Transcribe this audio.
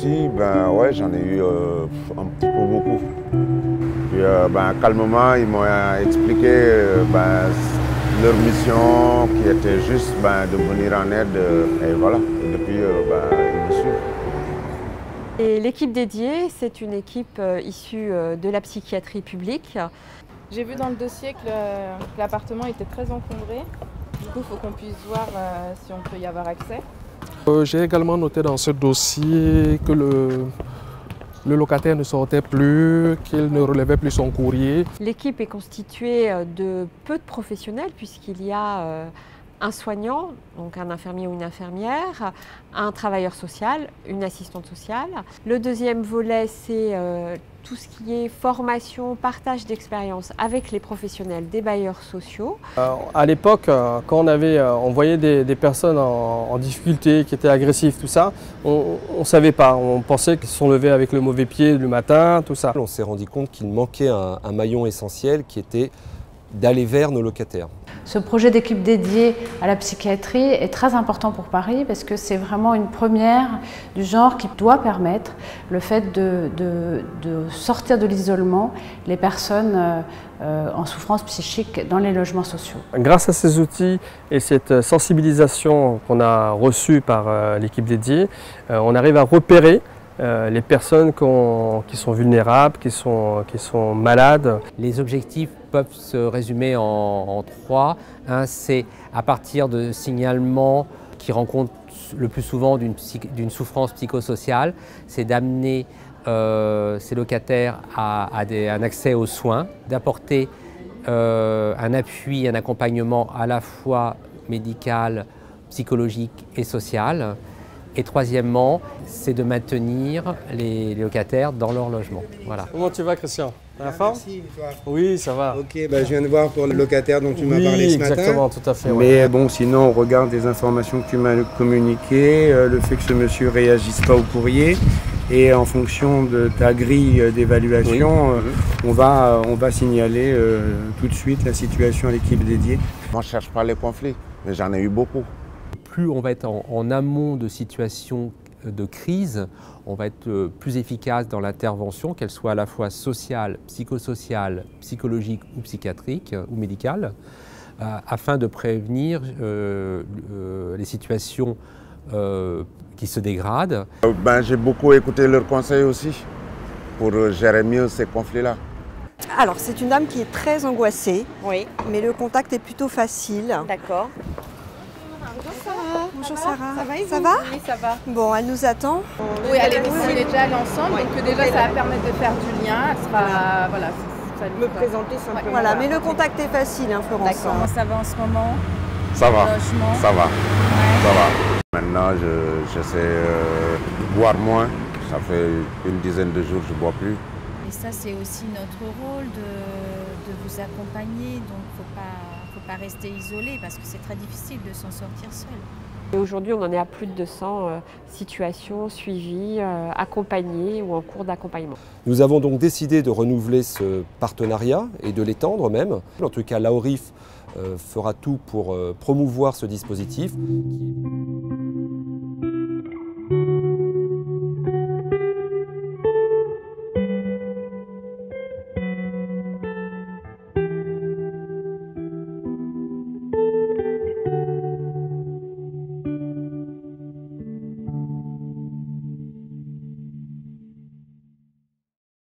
soucis, ben ouais, j'en ai eu un petit peu beaucoup. Puis calmement, ils m'ont expliqué leur mission qui était juste de venir en aide et voilà. Et depuis, ils me suivent. Et l'équipe dédiée, c'est une équipe issue de la psychiatrie publique. J'ai vu dans le dossier que l'appartement était très encombré. Du coup, il faut qu'on puisse voir si on peut y avoir accès. J'ai également noté dans ce dossier que le locataire ne sortait plus, qu'il ne relevait plus son courrier. L'équipe est constituée de peu de professionnels puisqu'il y a un soignant, donc un infirmier ou une infirmière, un travailleur social, une assistante sociale. Le deuxième volet, c'est tout ce qui est formation, partage d'expérience avec les professionnels des bailleurs sociaux. À l'époque, quand on voyait des personnes en difficulté, qui étaient agressives, tout ça, on ne savait pas. On pensait qu'ils se sont levés avec le mauvais pied le matin, tout ça. On s'est rendu compte qu'il manquait un maillon essentiel qui était d'aller vers nos locataires. Ce projet d'équipe dédiée à la psychiatrie est très important pour Paris parce que c'est vraiment une première du genre qui doit permettre le fait de sortir de l'isolement les personnes en souffrance psychique dans les logements sociaux. Grâce à ces outils et cette sensibilisation qu'on a reçue par l'équipe dédiée, on arrive à repérer les personnes qui sont vulnérables, qui sont malades. Les objectifs peuvent se résumer en trois. Un, c'est à partir de signalements qui rencontrent le plus souvent d'une souffrance psychosociale, c'est d'amener ces locataires à un accès aux soins, d'apporter un appui, un accompagnement à la fois médical, psychologique et social. Et troisièmement, c'est de maintenir les locataires dans leur logement. Voilà. Comment tu vas, Christian? La forme? Merci, toi. Oui, ça va. Ok, je viens de voir pour le locataire dont tu m'as parlé ce matin. Exactement, tout à fait. Mais bon, sinon, on regarde les informations que tu m'as communiquées, le fait que ce monsieur ne réagisse pas au courrier. Et en fonction de ta grille d'évaluation, on va signaler tout de suite la situation à l'équipe dédiée. Moi, je ne cherche pas les conflits, mais j'en ai eu beaucoup. Plus on va être en amont de situations de crise, on va être plus efficace dans l'intervention, qu'elle soit à la fois sociale, psychosociale, psychologique ou psychiatrique ou médicale, afin de prévenir les situations qui se dégradent. J'ai beaucoup écouté leurs conseils aussi pour gérer mieux ces conflits-là. Alors, c'est une dame qui est très angoissée, Oui. mais le contact est plutôt facile. D'accord. Bonjour Sarah. Ça va, Ça va? Oui, ça va. Bon, elle nous attend. Oui, on est déjà allés ensemble, donc déjà ça va permettre de faire du lien. Elle sera, voilà, ça Me présenter simplement. Voilà, mais le contact est facile, hein, Florence. D'accord. Comment ça va en ce moment? Ça va, Logement. ça va, ça va. Maintenant, j'essaie de boire moins. Ça fait une dizaine de jours que je ne bois plus. Et ça, c'est aussi notre rôle de vous accompagner. Donc, faut pas rester isolé parce que c'est très difficile de s'en sortir seul. Et aujourd'hui, on en est à plus de 200 situations suivies, accompagnées ou en cours d'accompagnement. Nous avons donc décidé de renouveler ce partenariat et de l'étendre même. En tout cas, l'AORIF fera tout pour promouvoir ce dispositif.